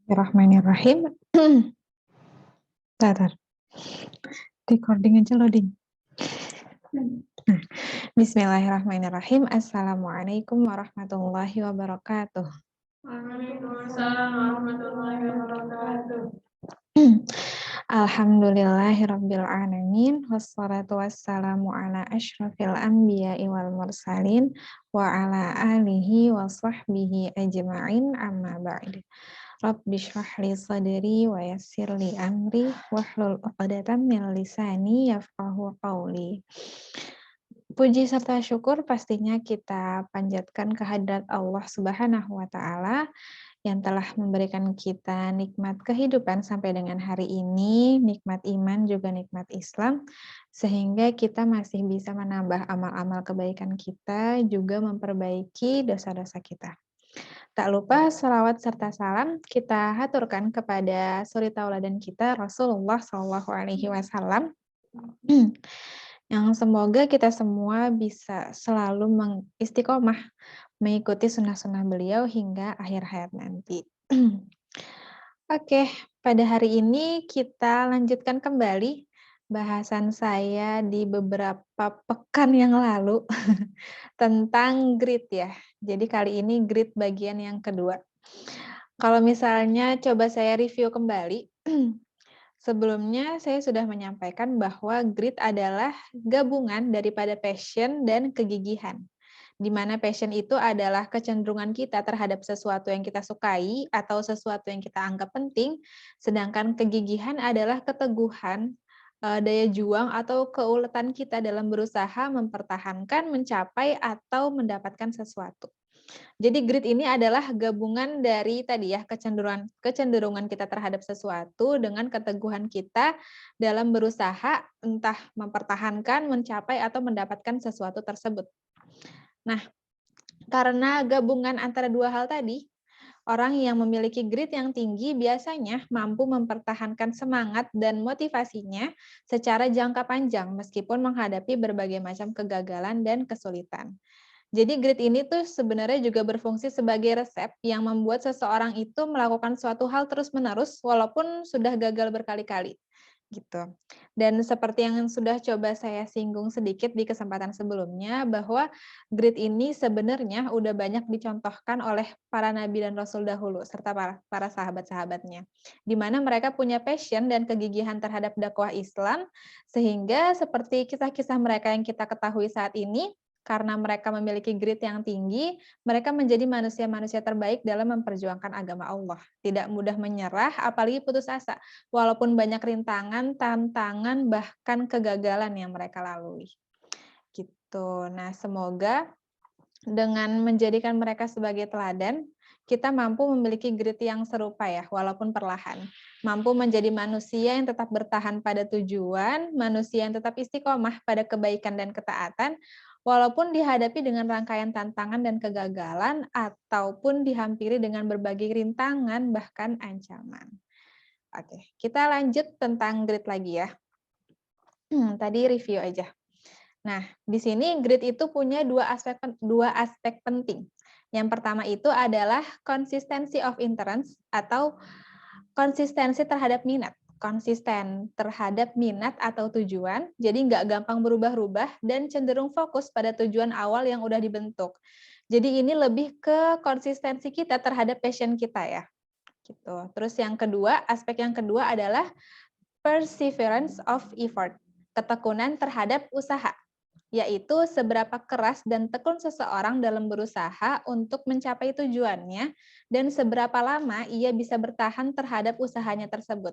Bismillahirrahmanirrahim. Bentar, recording aja loading. Bismillahirrahmanirrahim. Assalamualaikum warahmatullahi wabarakatuh. Waalaikumsalam warahmatullahi wabarakatuh. Alhamdulillahirabbil alamin wassalatu wassalamu ala asyrafil anbiya'i wal mursalin wa ala alihi wa sahbihi ajma'in amma ba'd. Rabbi shrah li sadri wa yassir li amri wahlul 'uqdatam min lisani yafqahu qawli. Puji serta syukur pastinya kita panjatkan kehadirat Allah Subhanahu wa taala yang telah memberikan kita nikmat kehidupan sampai dengan hari ini, nikmat iman juga nikmat Islam, sehingga kita masih bisa menambah amal-amal kebaikan kita, juga memperbaiki dosa-dosa kita. Tak lupa salawat serta salam kita haturkan kepada suri tauladan kita Rasulullah SAW yang semoga kita semua bisa selalu mengistiqomah mengikuti sunnah-sunnah beliau hingga akhir hayat nanti. Oke, pada hari ini kita lanjutkan kembali bahasan saya di beberapa pekan yang lalu tentang grit ya. Jadi kali ini grit bagian yang kedua. Kalau misalnya coba saya review kembali, sebelumnya saya sudah menyampaikan bahwa grit adalah gabungan daripada passion dan kegigihan. Di mana passion itu adalah kecenderungan kita terhadap sesuatu yang kita sukai atau sesuatu yang kita anggap penting, sedangkan kegigihan adalah keteguhan, daya juang atau keuletan kita dalam berusaha mempertahankan, mencapai, atau mendapatkan sesuatu. Jadi grit ini adalah gabungan dari tadi ya kecenderungan kita terhadap sesuatu dengan keteguhan kita dalam berusaha entah mempertahankan, mencapai, atau mendapatkan sesuatu tersebut. Nah, karena gabungan antara dua hal tadi, orang yang memiliki grit yang tinggi biasanya mampu mempertahankan semangat dan motivasinya secara jangka panjang meskipun menghadapi berbagai macam kegagalan dan kesulitan. Jadi grit ini tuh sebenarnya juga berfungsi sebagai resep yang membuat seseorang itu melakukan suatu hal terus-menerus walaupun sudah gagal berkali-kali. Gitu. Dan seperti yang sudah coba saya singgung sedikit di kesempatan sebelumnya, bahwa grit ini sebenarnya udah banyak dicontohkan oleh para nabi dan rasul dahulu, serta para sahabat-sahabatnya. Di mana mereka punya passion dan kegigihan terhadap dakwah Islam, sehingga seperti kisah-kisah mereka yang kita ketahui saat ini, karena mereka memiliki grit yang tinggi, mereka menjadi manusia-manusia terbaik dalam memperjuangkan agama Allah. Tidak mudah menyerah, apalagi putus asa, walaupun banyak rintangan, tantangan, bahkan kegagalan yang mereka lalui. Gitu. Nah, semoga dengan menjadikan mereka sebagai teladan, kita mampu memiliki grit yang serupa ya, walaupun perlahan. Mampu menjadi manusia yang tetap bertahan pada tujuan, manusia yang tetap istiqomah pada kebaikan dan ketaatan, walaupun dihadapi dengan rangkaian tantangan dan kegagalan, ataupun dihampiri dengan berbagai rintangan, bahkan ancaman. Oke, kita lanjut tentang grit lagi ya. Tadi review aja. Nah, di sini grit itu punya dua aspek penting. Yang pertama itu adalah consistency of interest atau konsistensi terhadap minat. Konsisten terhadap minat atau tujuan, jadi nggak gampang berubah-ubah dan cenderung fokus pada tujuan awal yang udah dibentuk. Jadi ini lebih ke konsistensi kita terhadap passion kita ya. Gitu. Terus yang kedua, aspek yang kedua adalah perseverance of effort, ketekunan terhadap usaha, yaitu seberapa keras dan tekun seseorang dalam berusaha untuk mencapai tujuannya dan seberapa lama ia bisa bertahan terhadap usahanya tersebut.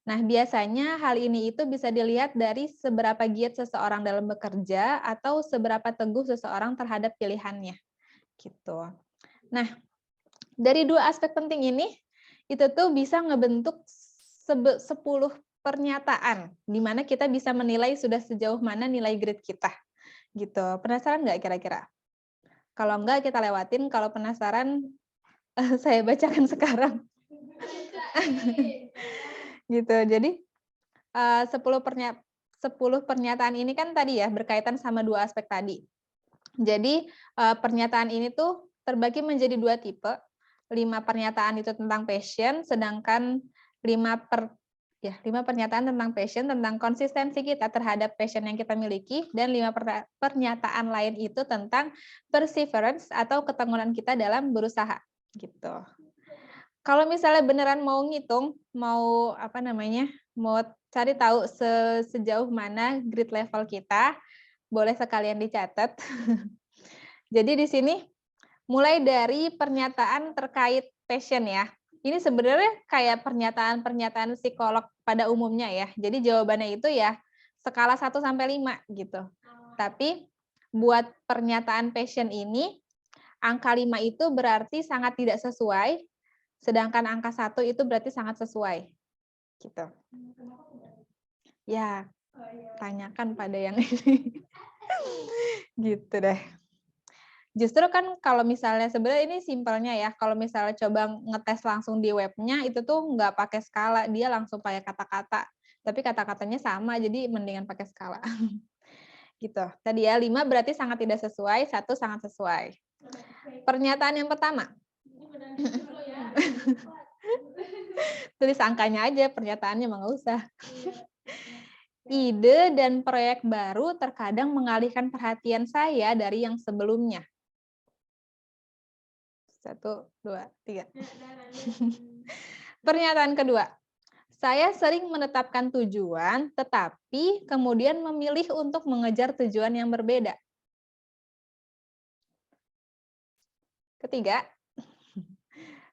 Nah, biasanya hal ini itu bisa dilihat dari seberapa giat seseorang dalam bekerja atau seberapa teguh seseorang terhadap pilihannya. Gitu. Nah, dari dua aspek penting ini, itu tuh bisa ngebentuk 10 pernyataan, di mana kita bisa menilai sudah sejauh mana nilai grit kita. Gitu. Penasaran nggak kira-kira? Kalau enggak, kita lewatin. Kalau penasaran, saya bacakan sekarang. Gitu. Jadi, 10 pernyataan ini kan tadi ya, berkaitan sama dua aspek tadi. Jadi, pernyataan ini tuh terbagi menjadi dua tipe. 5 pernyataan itu tentang passion, sedangkan 5 pernyataan tentang passion, tentang konsistensi kita terhadap passion yang kita miliki, dan 5 pernyataan lain itu tentang perseverance atau ketekunan kita dalam berusaha, gitu. Kalau misalnya beneran mau ngitung, mau mau cari tahu sejauh mana grit level kita, boleh sekalian dicatat. Jadi di sini mulai dari pernyataan terkait passion ya. Ini sebenarnya kayak pernyataan-pernyataan psikolog pada umumnya ya. Jadi jawabannya itu ya skala 1 sampai 5 gitu. Tapi buat pernyataan passion ini, angka 5 itu berarti sangat tidak sesuai, sedangkan angka 1 itu berarti sangat sesuai. Gitu. Ya, tanyakan pada yang ini. Gitu deh. Justru kan kalau misalnya sebenarnya ini simpelnya ya, kalau misalnya coba ngetes langsung di webnya itu tuh nggak pakai skala, dia langsung pakai kata-kata. Tapi kata-katanya sama, jadi mendingan pakai skala. Gitu. Tadi ya 5 berarti sangat tidak sesuai, 1 sangat sesuai. Pernyataan yang pertama. Tulis angkanya aja, pernyataannya mah nggak usah. Ide dan proyek baru terkadang mengalihkan perhatian saya dari yang sebelumnya. 1, 2, 3. Pernyataan kedua. Saya sering menetapkan tujuan, tetapi kemudian memilih untuk mengejar tujuan yang berbeda. Ketiga.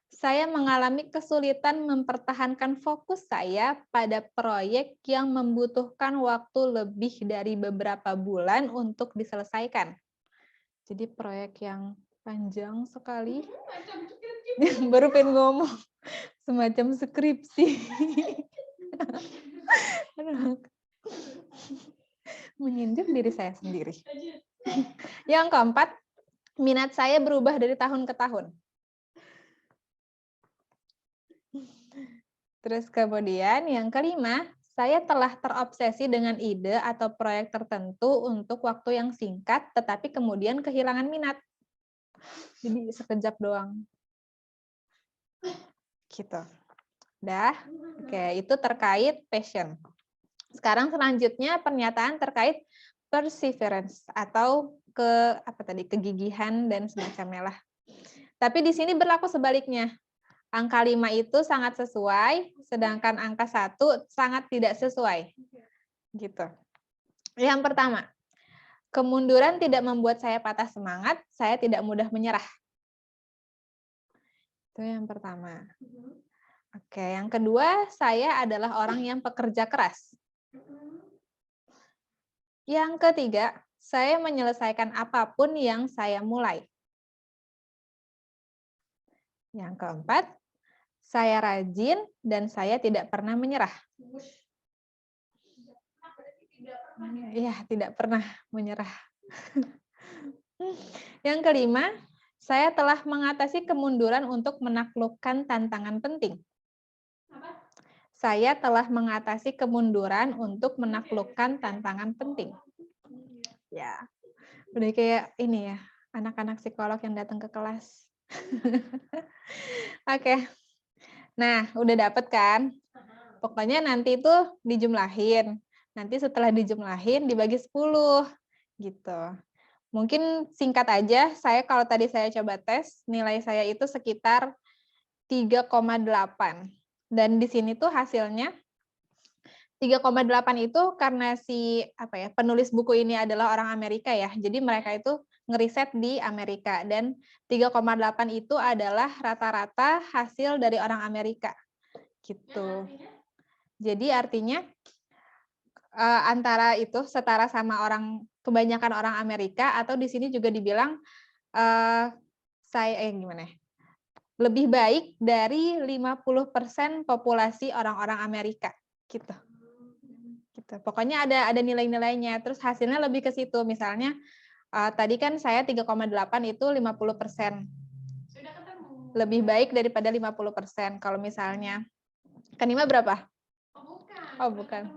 Saya mengalami kesulitan mempertahankan fokus saya pada proyek yang membutuhkan waktu lebih dari beberapa bulan untuk diselesaikan. Jadi proyek yang panjang sekali. Baru pengen ngomong. Semacam skripsi. Menyindir diri saya sendiri. Yang keempat, minat saya berubah dari tahun ke tahun. Terus kemudian yang kelima, saya telah terobsesi dengan ide atau proyek tertentu untuk waktu yang singkat, tetapi kemudian kehilangan minat. Jadi sekejap doang. Gitu. Dah. Oke, itu terkait passion. Sekarang selanjutnya pernyataan terkait perseverance atau kegigihan dan semacamnya lah. Tapi di sini berlaku sebaliknya. Angka 5 itu sangat sesuai, sedangkan angka 1 sangat tidak sesuai. Gitu. Yang pertama, kemunduran tidak membuat saya patah semangat, saya tidak mudah menyerah. Itu yang pertama. Oke, yang kedua, saya adalah orang yang pekerja keras. Yang ketiga, saya menyelesaikan apapun yang saya mulai. Yang keempat, saya rajin dan saya tidak pernah menyerah. Iya, tidak pernah menyerah. Yang kelima, saya telah mengatasi kemunduran untuk menaklukkan tantangan penting. Saya telah mengatasi kemunduran untuk menaklukkan tantangan penting. Ya, udah kayak ini ya, anak-anak psikolog yang datang ke kelas. Oke. Nah, udah dapet kan? Pokoknya nanti itu dijumlahin. Nanti setelah dijumlahin dibagi 10 gitu. Mungkin singkat aja, kalau tadi saya coba tes, nilai saya itu sekitar 3,8. Dan di sini tuh hasilnya 3,8 itu karena penulis buku ini adalah orang Amerika ya. Jadi mereka itu ngeriset di Amerika, dan 3,8 itu adalah rata-rata hasil dari orang Amerika. Gitu. Jadi artinya antara itu setara sama kebanyakan orang Amerika, atau di sini juga dibilang lebih baik dari 50% populasi orang-orang Amerika gitu. Pokoknya ada nilai-nilainya, terus hasilnya lebih ke situ. Misalnya tadi kan saya 3,8 itu 50%. Lebih baik daripada 50%. Kalau misalnya Kanima berapa? Oh, bukan.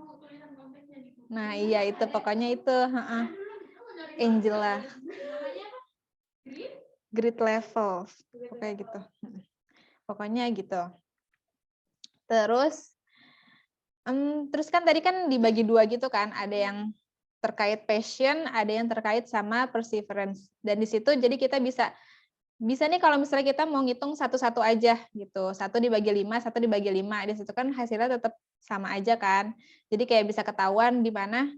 Nah, iya itu pokoknya itu, Angela. Grit level. Pokoknya gitu. pokoknya gitu. Terus kan tadi kan dibagi dua gitu kan, ada yang terkait passion, ada yang terkait sama perseverance. Dan di situ jadi kita bisa nih kalau misalnya kita mau ngitung satu-satu aja gitu. 1 dibagi 5, 1 dibagi 5. Di situ kan hasilnya tetap sama aja kan. Jadi kayak bisa ketahuan di mana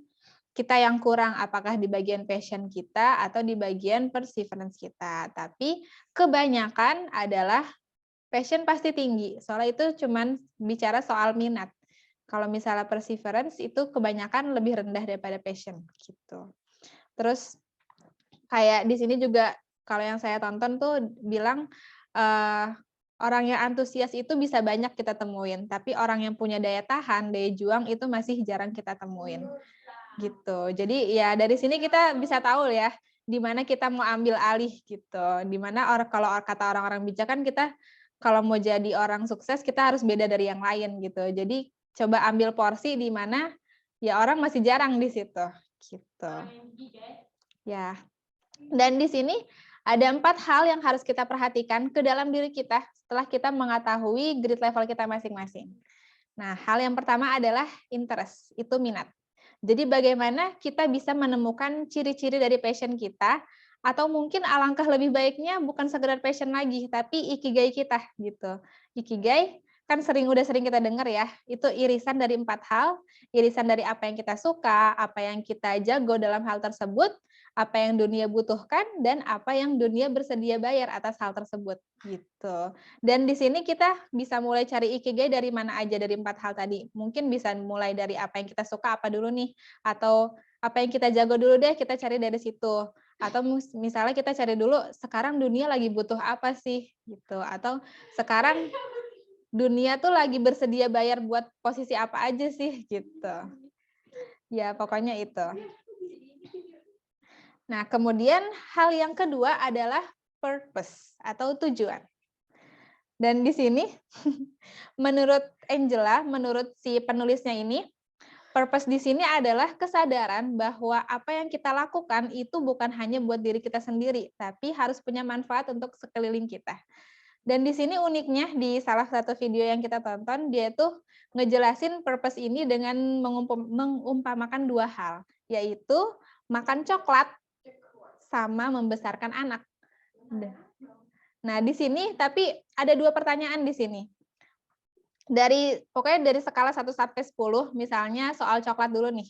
kita yang kurang, apakah di bagian passion kita atau di bagian perseverance kita. Tapi kebanyakan adalah passion pasti tinggi. Soalnya itu cuman bicara soal minat. Kalau misalnya perseverance itu kebanyakan lebih rendah daripada passion gitu. Terus kayak di sini juga kalau yang saya tonton tuh bilang orang yang antusias itu bisa banyak kita temuin, tapi orang yang punya daya tahan, daya juang itu masih jarang kita temuin. Gitu. Jadi ya dari sini kita bisa tahu ya di mana kita mau ambil alih gitu. Di mana kalau kata orang-orang bijak kan kita kalau mau jadi orang sukses kita harus beda dari yang lain gitu. Jadi coba ambil porsi di mana ya orang masih jarang di situ gitu. Ya. Dan di sini ada 4 hal yang harus kita perhatikan ke dalam diri kita setelah kita mengetahui grade level kita masing-masing. Nah, hal yang pertama adalah interest, itu minat. Jadi bagaimana kita bisa menemukan ciri-ciri dari passion kita, atau mungkin alangkah lebih baiknya bukan sekedar passion lagi, tapi ikigai kita gitu. Ikigai kan udah sering kita dengar ya, itu irisan dari 4 hal, irisan dari apa yang kita suka, apa yang kita jago dalam hal tersebut, apa yang dunia butuhkan, dan apa yang dunia bersedia bayar atas hal tersebut gitu. Dan di sini kita bisa mulai cari ikigai dari mana aja dari 4 hal tadi. Mungkin bisa mulai dari apa yang kita suka apa dulu nih, atau apa yang kita jago dulu deh, kita cari dari situ. Atau misalnya kita cari dulu sekarang dunia lagi butuh apa sih gitu, atau sekarang dunia tuh lagi bersedia bayar buat posisi apa aja sih gitu. Ya, pokoknya itu. Nah, kemudian hal yang kedua adalah purpose atau tujuan. Dan di sini menurut Angela, menurut si penulisnya ini, purpose di sini adalah kesadaran bahwa apa yang kita lakukan itu bukan hanya buat diri kita sendiri, tapi harus punya manfaat untuk sekeliling kita. Dan di sini uniknya di salah satu video yang kita tonton, dia tuh ngejelasin purpose ini dengan mengumpamakan 2 hal, yaitu makan coklat sama membesarkan anak. Nah, di sini tapi ada 2 pertanyaan di sini. Pokoknya dari skala 1 sampai 10, misalnya soal coklat dulu nih.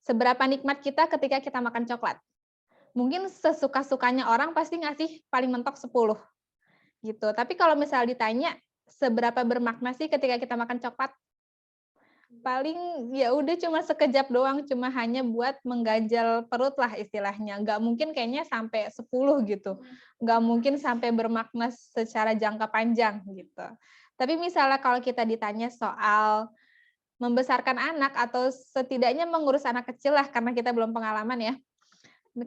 Seberapa nikmat kita ketika kita makan coklat? Mungkin sesuka-sukanya orang pasti ngasih paling mentok 10. Gitu. Tapi kalau misal ditanya seberapa bermakna sih ketika kita makan coklat? Paling ya udah cuma sekejap doang, cuma hanya buat mengganjal perut lah istilahnya. Nggak mungkin kayaknya sampai 10 gitu. Nggak mungkin sampai bermakna secara jangka panjang gitu. Tapi misalnya kalau kita ditanya soal membesarkan anak atau setidaknya mengurus anak kecil lah karena kita belum pengalaman ya.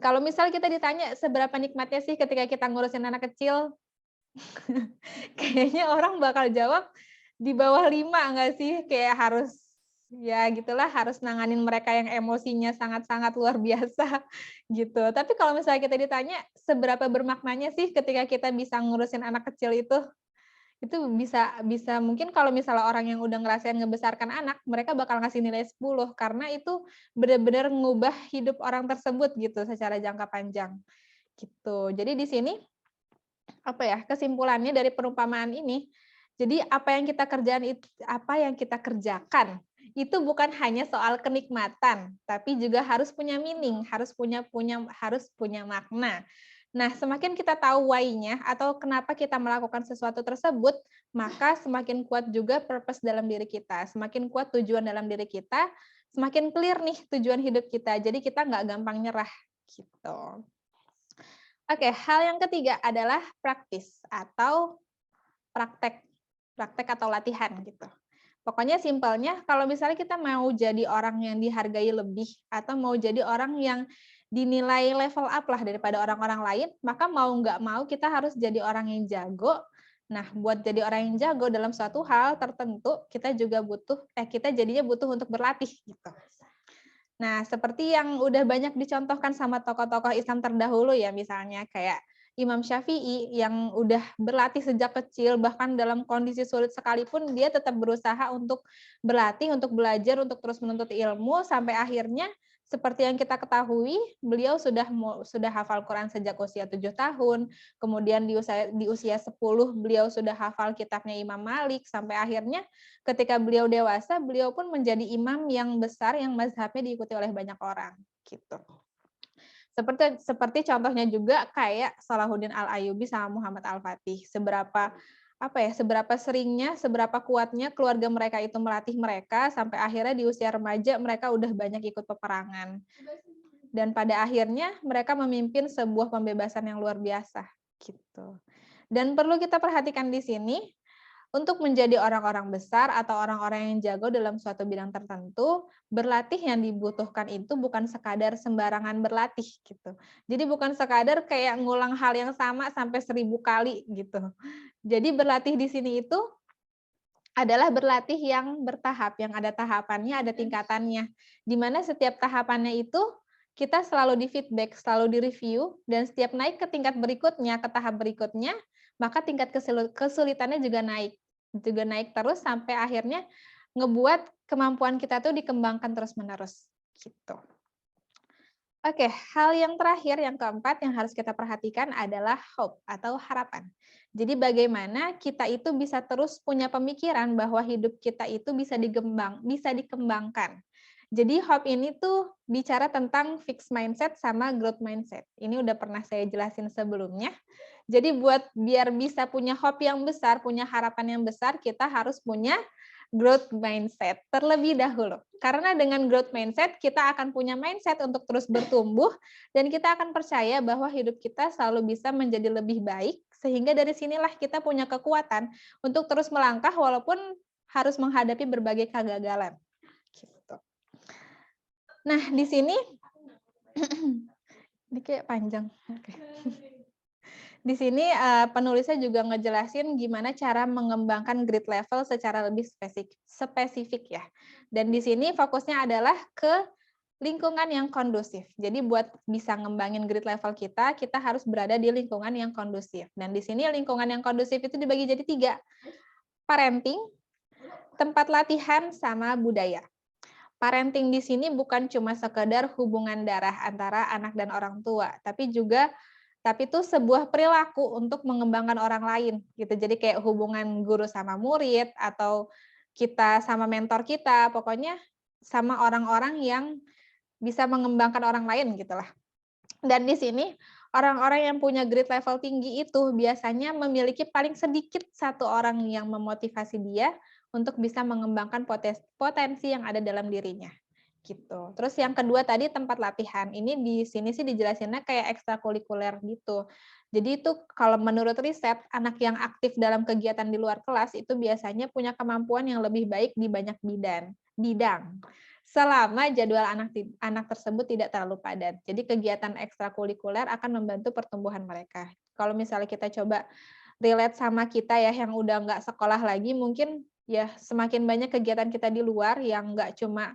Kalau misal kita ditanya seberapa nikmatnya sih ketika kita ngurusin anak kecil, kayaknya orang bakal jawab di bawah 5 nggak sih? Kayak harus ya gitulah, harus nanganin mereka yang emosinya sangat-sangat luar biasa gitu. Tapi kalau misalnya kita ditanya seberapa bermaknanya sih ketika kita bisa ngurusin anak kecil itu bisa mungkin kalau misalnya orang yang udah ngerasain ngebesarkan anak, mereka bakal ngasih nilai 10 karena itu benar-benar ngubah hidup orang tersebut gitu secara jangka panjang. Gitu. Jadi di sini kesimpulannya dari perumpamaan ini, jadi apa yang kita kerjakan itu bukan hanya soal kenikmatan, tapi juga harus punya meaning, harus punya makna. Nah, semakin kita tahu why-nya atau kenapa kita melakukan sesuatu tersebut, maka semakin kuat juga purpose dalam diri kita, semakin kuat tujuan dalam diri kita, semakin clear nih tujuan hidup kita. Jadi kita nggak gampang nyerah gitu. Oke, hal yang ketiga adalah praktis atau praktek atau latihan gitu. Pokoknya simpelnya kalau misalnya kita mau jadi orang yang dihargai lebih atau mau jadi orang yang dinilai level up lah daripada orang-orang lain, maka mau nggak mau kita harus jadi orang yang jago. Nah, buat jadi orang yang jago dalam suatu hal tertentu, kita jadinya butuh untuk berlatih gitu. Nah, seperti yang udah banyak dicontohkan sama tokoh-tokoh Islam terdahulu ya, misalnya kayak Imam Syafi'i yang udah berlatih sejak kecil, bahkan dalam kondisi sulit sekalipun dia tetap berusaha untuk berlatih, untuk belajar, untuk terus menuntut ilmu, sampai akhirnya seperti yang kita ketahui, beliau sudah hafal Quran sejak usia 7 tahun, kemudian di usia 10 beliau sudah hafal kitabnya Imam Malik, sampai akhirnya ketika beliau dewasa, beliau pun menjadi imam yang besar yang mazhabnya diikuti oleh banyak orang, gitu. Seperti contohnya juga kayak Salahuddin Al-Ayyubi sama Muhammad Al-Fatih. Seberapa seringnya, seberapa kuatnya keluarga mereka itu melatih mereka sampai akhirnya di usia remaja mereka udah banyak ikut peperangan. Dan pada akhirnya mereka memimpin sebuah pembebasan yang luar biasa gitu. Dan perlu kita perhatikan di sini, untuk menjadi orang-orang besar atau orang-orang yang jago dalam suatu bidang tertentu, berlatih yang dibutuhkan itu bukan sekadar sembarangan berlatih gitu. Jadi bukan sekadar kayak ngulang hal yang sama sampai 1000 kali gitu. Jadi berlatih di sini itu adalah berlatih yang bertahap, yang ada tahapannya, ada tingkatannya. Di mana setiap tahapannya itu kita selalu di-feedback, selalu di-review, dan setiap naik ke tingkat berikutnya, ke tahap berikutnya, maka tingkat kesulitannya juga naik. Juga naik terus sampai akhirnya ngebuat kemampuan kita tuh dikembangkan terus-menerus. Gitu. Oke, hal yang terakhir, yang keempat yang harus kita perhatikan adalah hope atau harapan. Jadi bagaimana kita itu bisa terus punya pemikiran bahwa hidup kita itu bisa dikembangkan. Jadi hope ini tuh bicara tentang fixed mindset sama growth mindset. Ini udah pernah saya jelasin sebelumnya. Jadi biar bisa punya hope yang besar, punya harapan yang besar, kita harus punya growth mindset terlebih dahulu. Karena dengan growth mindset, kita akan punya mindset untuk terus bertumbuh, dan kita akan percaya bahwa hidup kita selalu bisa menjadi lebih baik, sehingga dari sinilah kita punya kekuatan untuk terus melangkah walaupun harus menghadapi berbagai kegagalan. Gitu. Nah, di sini, ini kayak panjang. Okay. Di sini penulisnya juga ngejelasin gimana cara mengembangkan grit level secara lebih spesifik ya. Dan di sini fokusnya adalah ke lingkungan yang kondusif. Jadi buat bisa ngembangin grit level kita harus berada di lingkungan yang kondusif. Dan di sini lingkungan yang kondusif itu dibagi jadi 3. Parenting, tempat latihan, sama budaya. Parenting di sini bukan cuma sekedar hubungan darah antara anak dan orang tua, tapi itu sebuah perilaku untuk mengembangkan orang lain gitu. Jadi kayak hubungan guru sama murid atau kita sama mentor kita, pokoknya sama orang-orang yang bisa mengembangkan orang lain gitulah. Dan di sini orang-orang yang punya grit level tinggi itu biasanya memiliki paling sedikit 1 orang yang memotivasi dia untuk bisa mengembangkan potensi yang ada dalam dirinya. Gitu. Terus yang kedua tadi tempat latihan. Ini di sini sih dijelasinnya kayak ekstrakurikuler gitu. Jadi itu kalau menurut riset, anak yang aktif dalam kegiatan di luar kelas itu biasanya punya kemampuan yang lebih baik di banyak bidang. Selama jadwal anak tersebut tidak terlalu padat. Jadi kegiatan ekstrakurikuler akan membantu pertumbuhan mereka. Kalau misalnya kita coba relate sama kita ya yang udah nggak sekolah lagi, mungkin ya semakin banyak kegiatan kita di luar yang nggak cuma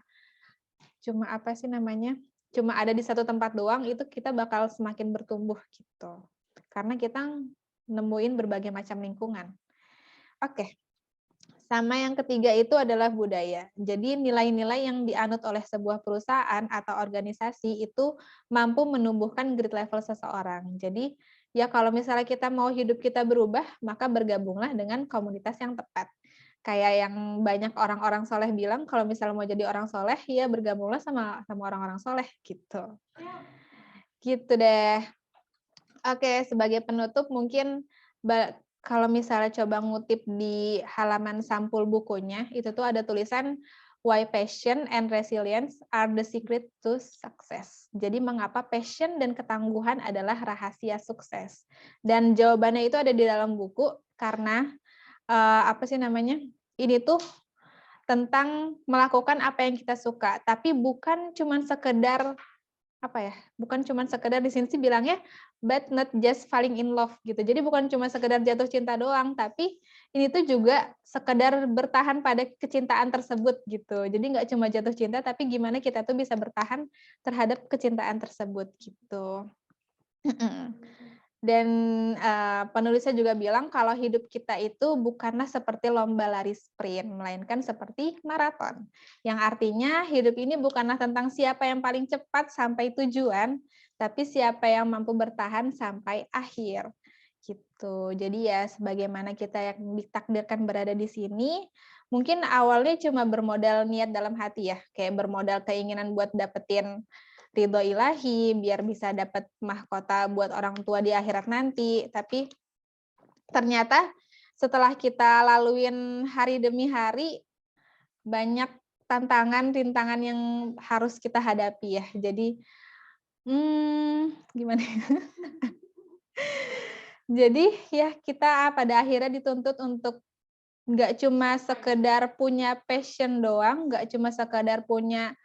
ada di satu tempat doang, itu kita bakal semakin bertumbuh gitu. Karena kita nemuin berbagai macam lingkungan. Oke. Sama yang ketiga itu adalah budaya. Jadi nilai-nilai yang dianut oleh sebuah perusahaan atau organisasi itu mampu menumbuhkan grit level seseorang. Jadi ya kalau misalnya kita mau hidup kita berubah, maka bergabunglah dengan komunitas yang tepat. Kayak yang banyak orang-orang soleh bilang, kalau misalnya mau jadi orang soleh, ya bergabunglah sama orang-orang soleh, gitu. Gitu deh. Oke, sebagai penutup mungkin kalau misalnya coba ngutip di halaman sampul bukunya, itu tuh ada tulisan, why passion and resilience are the secret to success. Jadi mengapa passion dan ketangguhan adalah rahasia sukses. Dan jawabannya itu ada di dalam buku, karena ini tuh tentang melakukan apa yang kita suka, tapi bukan cuman sekedar di sini sih bilangnya but not just falling in love gitu. Jadi bukan cuma sekedar jatuh cinta doang, tapi ini tuh juga sekedar bertahan pada kecintaan tersebut gitu. Jadi nggak cuma jatuh cinta, tapi gimana kita tuh bisa bertahan terhadap kecintaan tersebut gitu. Dan penulisnya juga bilang kalau hidup kita itu bukanlah seperti lomba lari sprint, melainkan seperti maraton. Yang artinya hidup ini bukanlah tentang siapa yang paling cepat sampai tujuan, tapi siapa yang mampu bertahan sampai akhir. Gitu. Jadi ya sebagaimana kita yang ditakdirkan berada di sini, mungkin awalnya cuma bermodal niat dalam hati ya, kayak bermodal keinginan buat dapetin ridho ilahi, biar bisa dapat mahkota buat orang tua di akhirat nanti. Tapi ternyata setelah kita laluin hari demi hari, banyak tantangan, rintangan yang harus kita hadapi ya. Jadi, gimana ya? Jadi ya kita pada akhirnya dituntut untuk nggak cuma sekedar punya passion doang, nggak cuma sekedar punya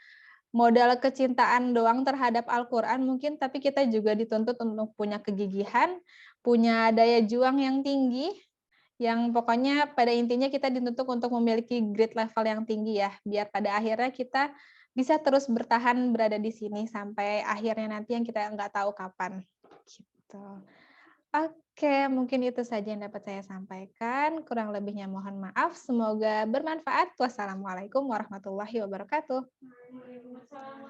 modal kecintaan doang terhadap Al-Quran mungkin, tapi kita juga dituntut untuk punya kegigihan, punya daya juang yang tinggi, yang pokoknya pada intinya kita dituntut untuk memiliki grade level yang tinggi ya, biar pada akhirnya kita bisa terus bertahan berada di sini sampai akhirnya nanti yang kita nggak tahu kapan. Gitu. Oke, mungkin itu saja yang dapat saya sampaikan. Kurang lebihnya mohon maaf. Semoga bermanfaat. Wassalamualaikum warahmatullahi wabarakatuh. Waalaikumsalam